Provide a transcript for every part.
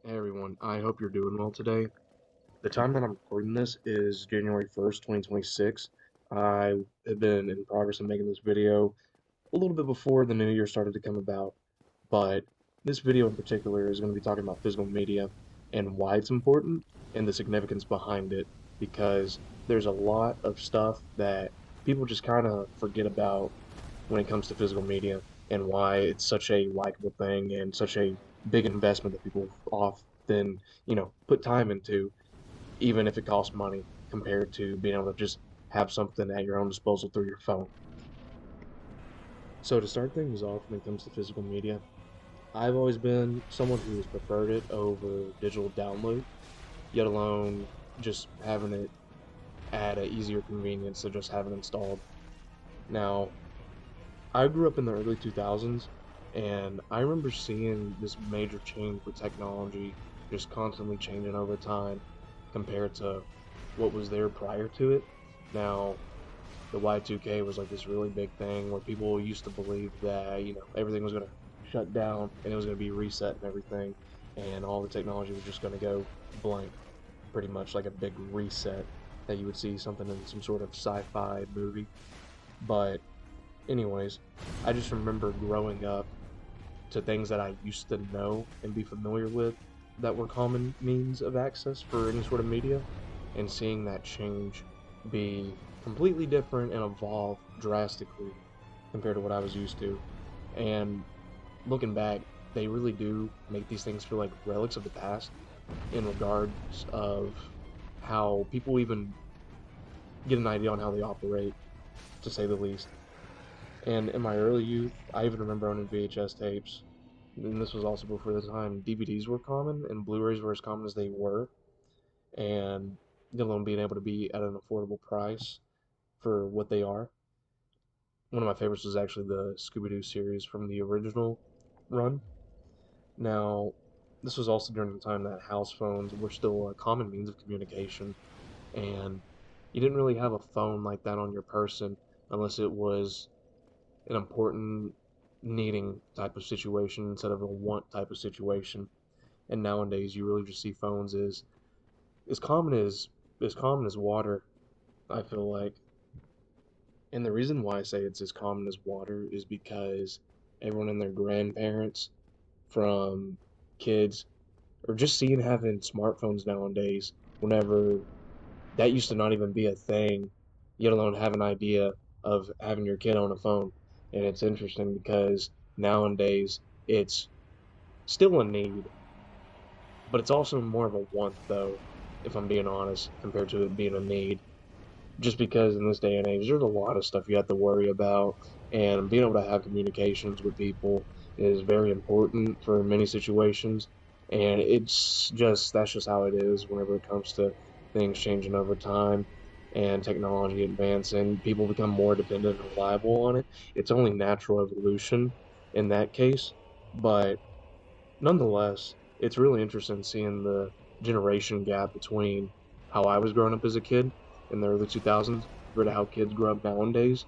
Hey everyone, I hope you're doing well today. The time that I'm recording this is January 1st, 2026. I have been in progress of making this video a little bit before the new year started to come about, but this video in particular is going to be talking about physical media and why it's important and the significance behind it because there's a lot of stuff that people just kind of forget about when it comes to physical media and why it's such a likable thing and such a big investment that people often, put time into, even if it costs money compared to being able to just have something at your own disposal through your phone. So to start things off when it comes to physical media, I've always been someone who has preferred it over digital download, yet alone just having it at an easier convenience to just have it installed. Now, I grew up in the early 2000s, and I remember seeing this major change with technology just constantly changing over time compared to what was there prior to it. Now, the Y2K was like this really big thing where people used to believe that, everything was going to shut down and it was going to be reset and everything, and all the technology was just going to go blank, pretty much like a big reset that you would see something in some sort of sci-fi movie. But anyways, I just remember growing up to things that I used to know and be familiar with that were common means of access for any sort of media, and seeing that change be completely different and evolve drastically compared to what I was used to. And looking back, they really do make these things feel like relics of the past in regards of how people even get an idea on how they operate, to say the least. And in my early youth, I even remember owning VHS tapes. And this was also before the time DVDs were common and Blu-rays were as common as they were. And let alone being able to be at an affordable price for what they are. One of my favorites was actually the Scooby-Doo series from the original run. Now, this was also during the time that house phones were still a common means of communication, and you didn't really have a phone like that on your person unless it was an important needing type of situation instead of a want type of situation. And nowadays, you really just see phones as common as water. I feel like, and the reason why I say it's as common as water is because everyone and their grandparents, from kids, or just seeing having smartphones nowadays. Whenever that used to not even be a thing, yet alone have an idea of having your kid on a phone. And it's interesting because nowadays it's still a need, but it's also more of a want, though, if I'm being honest, compared to it being a need. Just because in this day and age, there's a lot of stuff you have to worry about, and being able to have communications with people is very important for many situations. And that's just how it is whenever it comes to things changing over time and technology advancing. People become more dependent and reliable on it. It's only natural evolution in that case, but nonetheless, it's really interesting seeing the generation gap between how I was growing up as a kid in the early 2000s compared to how kids grow up nowadays.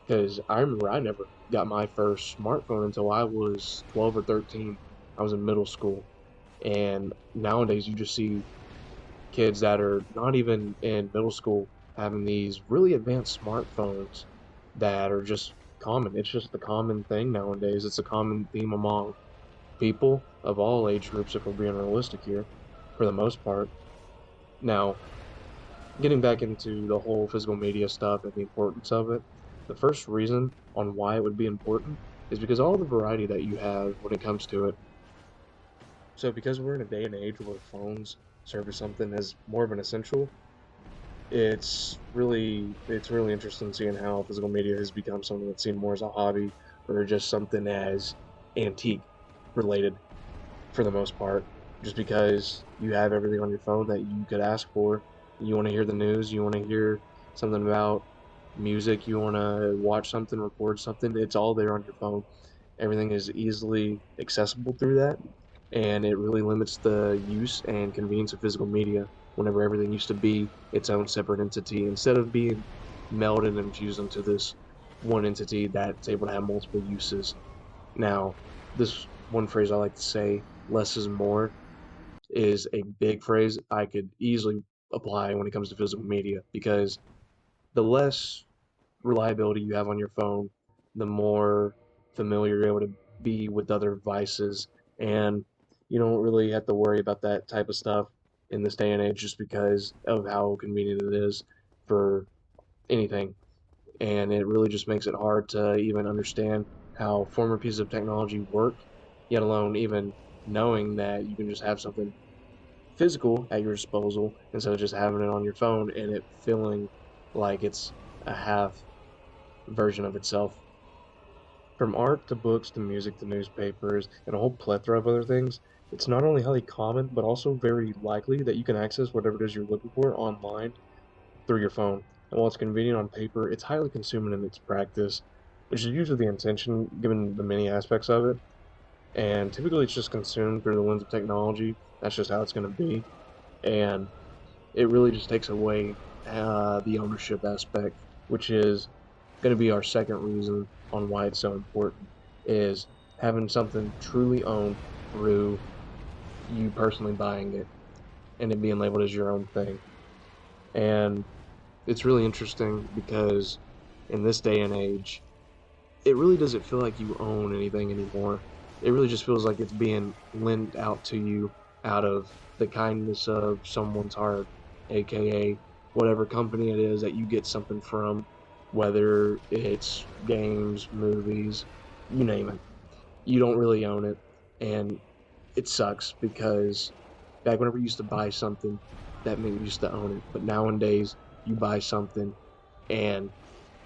Because I remember I never got my first smartphone until I was 12 or 13. I was in middle school. And nowadays, you just see kids that are not even in middle school having these really advanced smartphones that are just common. It's just the common thing nowadays. It's a common theme among people of all age groups, if we're being realistic here, for the most part. Now, getting back into the whole physical media stuff and the importance of it, the first reason on why it would be important is because all the variety that you have when it comes to it. So, because we're in a day and age where phones serve as something as more of an essential, it's really interesting seeing how physical media has become something that's seen more as a hobby or just something as antique related for the most part, just because you have everything on your phone that you could ask for. You want to hear the news, you want to hear something about music, you want to watch something, record something, it's all there on your phone. Everything is easily accessible through that, and it really limits the use and convenience of physical media whenever everything used to be its own separate entity instead of being melded and fused into this one entity that's able to have multiple uses. Now, this one phrase I like to say, less is more. is a big phrase I could easily apply when it comes to physical media because the less reliability you have on your phone, the more familiar you're able to be with other devices, and you don't really have to worry about that type of stuff in this day and age just because of how convenient it is for anything. And it really just makes it hard to even understand how former pieces of technology work, yet alone even knowing that you can just have something physical at your disposal instead of just having it on your phone and it feeling like it's a half version of itself. From art to books to music to newspapers and a whole plethora of other things, it's not only highly common, but also very likely that you can access whatever it is you're looking for online through your phone. And while it's convenient on paper, it's highly consuming in its practice, which is usually the intention given the many aspects of it. And typically it's just consumed through the lens of technology. That's just how it's going to be. And it really just takes away the ownership aspect, which is going to be our second reason on why it's so important, is having something truly owned through you personally buying it and it being labeled as your own thing. And it's really interesting because in this day and age, it really doesn't feel like you own anything anymore. It really just feels like it's being lent out to you out of the kindness of someone's heart, aka whatever company it is that you get something from, whether it's games, movies, you name it. You don't really own it, and it sucks because back whenever you used to buy something, that meant you used to own it. But nowadays, you buy something and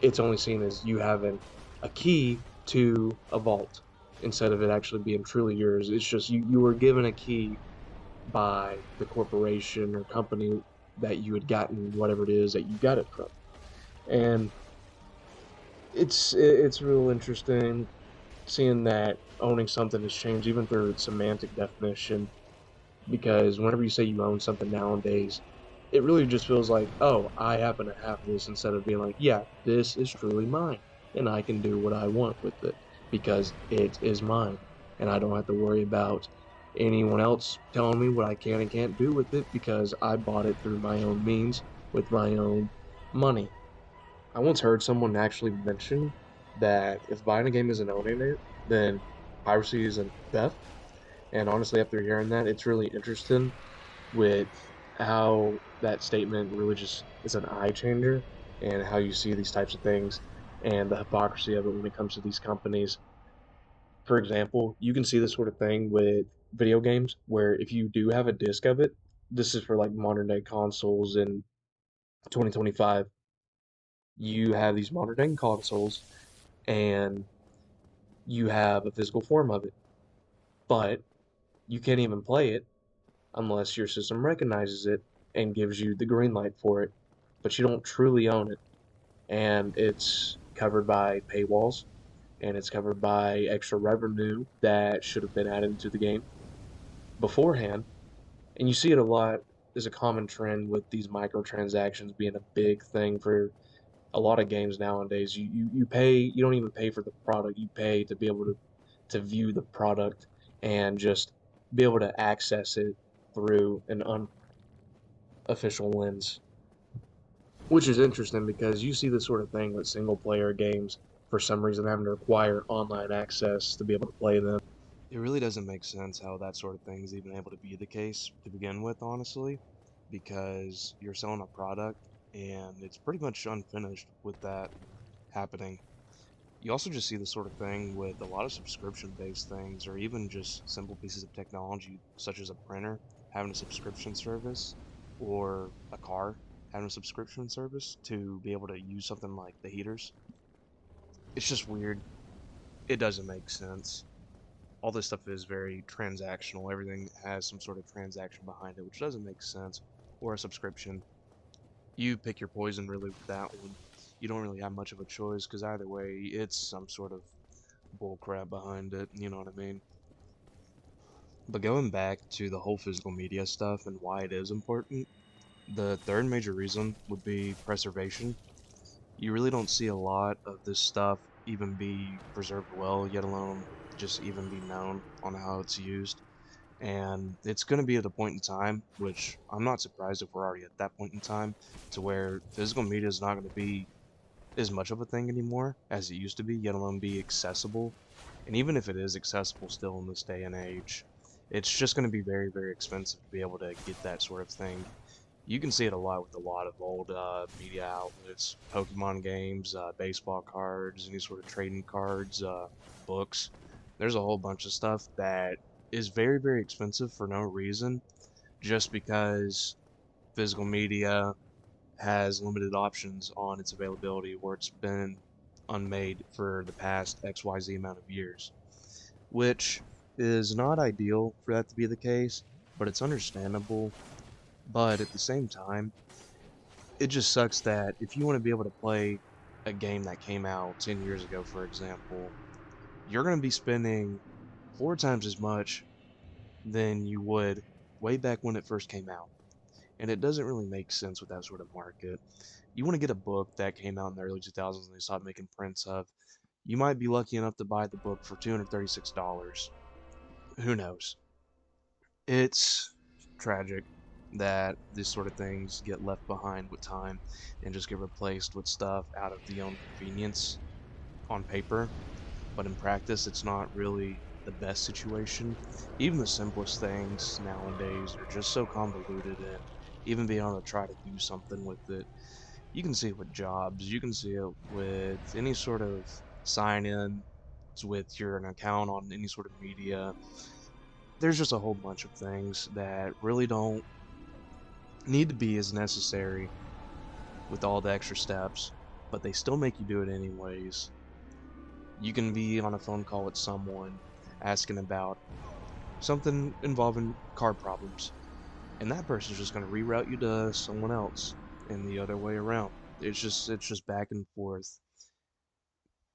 it's only seen as you having a key to a vault instead of it actually being truly yours. It's just you were given a key by the corporation or company that you had gotten whatever it is that you got it from. And it's real interesting seeing that owning something has changed even through its semantic definition because whenever you say you own something nowadays, it really just feels like, oh, I happen to have this instead of being like, yeah, this is truly mine and I can do what I want with it because it is mine and I don't have to worry about anyone else telling me what I can and can't do with it because I bought it through my own means with my own money. I once heard someone actually mention that if buying a game isn't owning it, then piracy isn't theft. And honestly, after hearing that, it's really interesting with how that statement really just is an eye changer and how you see these types of things and the hypocrisy of it when it comes to these companies. For example, you can see this sort of thing with video games where if you do have a disc of it, this is for like modern day consoles in 2025, you have these modern day consoles and you have a physical form of it, but you can't even play it unless your system recognizes it and gives you the green light for it, but you don't truly own it. And it's covered by paywalls and it's covered by extra revenue that should have been added into the game beforehand. And you see it a lot as a common trend with these microtransactions being a big thing for a lot of games nowadays. You pay, you don't even pay for the product, you pay to be able to view the product and just be able to access it through an unofficial lens. Which is interesting because you see this sort of thing with single player games for some reason having to require online access to be able to play them. It really doesn't make sense how that sort of thing is even able to be the case to begin with, honestly, because you're selling a product and it's pretty much unfinished with that happening. You also just see this sort of thing with a lot of subscription based things or even just simple pieces of technology such as a printer having a subscription service or a car having a subscription service to be able to use something like the heaters. It's just weird. It doesn't make sense. All this stuff is very transactional. Everything has some sort of transaction behind it, which doesn't make sense. Or a subscription. You pick your poison really with that one. You don't really have much of a choice because either way, it's some sort of bullcrap behind it. You know what I mean? But going back to the whole physical media stuff and why it is important, the third major reason would be preservation. You really don't see a lot of this stuff even be preserved well, yet alone just even be known on how it's used. And it's going to be at a point in time, which I'm not surprised if we're already at that point in time, to where physical media is not going to be as much of a thing anymore as it used to be, yet alone be accessible. And even if it is accessible still in this day and age, it's just going to be very, very expensive to be able to get that sort of thing. You can see it a lot with a lot of old media outlets, Pokemon games, baseball cards, any sort of trading cards, books. There's a whole bunch of stuff that is very, very expensive for no reason, just because physical media has limited options on its availability or it's been unmade for the past XYZ amount of years, which is not ideal for that to be the case, but it's understandable. But at the same time, it just sucks that if you want to be able to play a game that came out 10 years ago, for example, you're going to be spending 4 times as much than you would way back when it first came out. And it doesn't really make sense with that sort of market. You want to get a book that came out in the early 2000s and they stopped making prints of, you might be lucky enough to buy the book for $236. Who knows? It's tragic that these sort of things get left behind with time and just get replaced with stuff out of the own convenience on paper, but in practice, it's not really the best situation. Even the simplest things nowadays are just so convoluted, and even being able to try to do something with it, you can see it with jobs, you can see it with any sort of sign in with your an account on any sort of media. There's just a whole bunch of things that really don't need to be as necessary with all the extra steps, but they still make you do it anyways. You can be on a phone call with someone asking about something involving car problems, and that person's just going to reroute you to someone else and the other way around. It's just back and forth.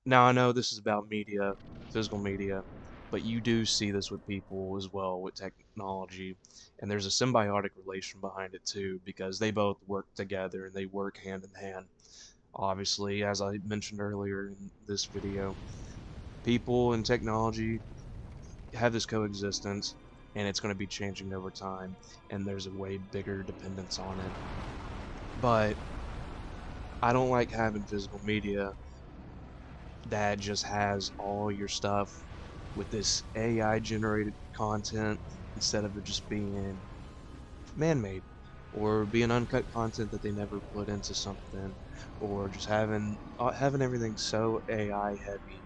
Now I know this is about media, physical media, but you do see this with people as well with technology, and there's a symbiotic relation behind it too because they both work together and they work hand in hand. Obviously, as I mentioned earlier in this video, people and technology have this coexistence and it's going to be changing over time and there's a way bigger dependence on it. But I don't like having physical media that just has all your stuff with this AI generated content instead of it just being man-made or being uncut content that they never put into something, or just having everything so AI heavy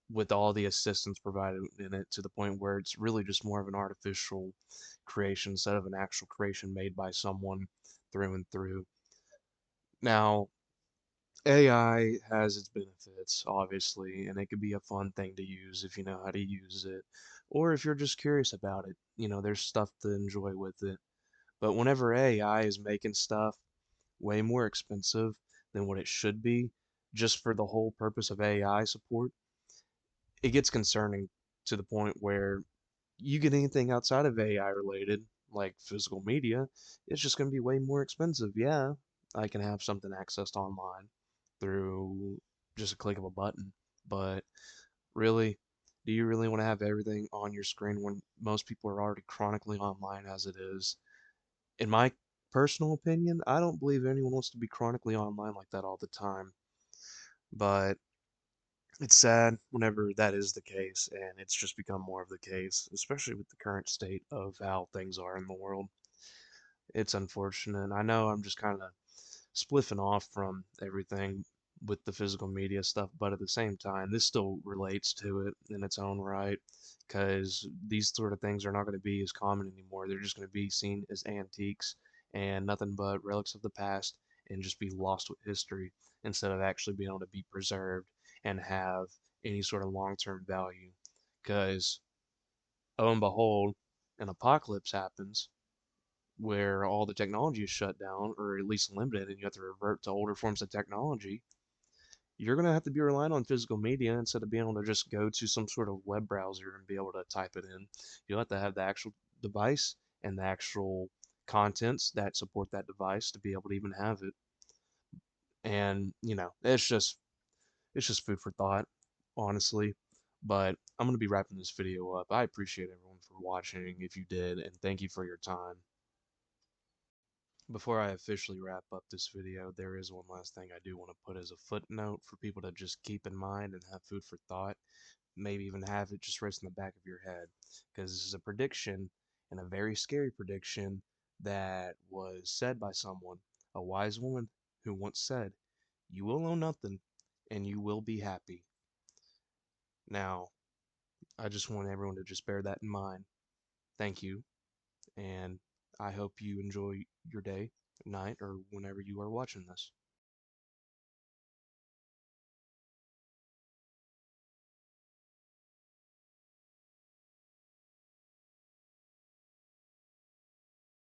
with all the assistance provided in it to the point where it's really just more of an artificial creation instead of an actual creation made by someone through and through. Now, AI has its benefits, obviously, and it could be a fun thing to use if you know how to use it, or if you're just curious about it. There's stuff to enjoy with it. But whenever AI is making stuff way more expensive than what it should be, just for the whole purpose of AI support, it gets concerning to the point where you get anything outside of AI related, like physical media, it's just going to be way more expensive. Yeah, I can have something accessed online through just a click of a button, but really, do you really want to have everything on your screen when most people are already chronically online as it is? In my personal opinion, I don't believe anyone wants to be chronically online like that all the time, but it's sad whenever that is the case, and it's just become more of the case, especially with the current state of how things are in the world. It's unfortunate. I know I'm just kind of spliffing off from everything with the physical media stuff, but at the same time, this still relates to it in its own right, because these sort of things are not going to be as common anymore. They're just going to be seen as antiques and nothing but relics of the past and just be lost with history instead of actually being able to be preserved and have any sort of long-term value. Because, oh and behold, an apocalypse happens where all the technology is shut down or at least limited and you have to revert to older forms of technology, you're going to have to be relying on physical media instead of being able to just go to some sort of web browser and be able to type it in. You'll have to have the actual device and the actual contents that support that device to be able to even have it. And, it's just food for thought, honestly. But I'm going to be wrapping this video up. I appreciate everyone for watching if you did, and thank you for your time. Before I officially wrap up this video, there is one last thing I do want to put as a footnote for people to just keep in mind and have food for thought. Maybe even have it just rest in the back of your head. Because this is a prediction, and a very scary prediction that was said by someone, a wise woman, who once said, "You will own nothing, and you will be happy." Now, I just want everyone to just bear that in mind. Thank you, and I hope you enjoy your day, night, or whenever you are watching this.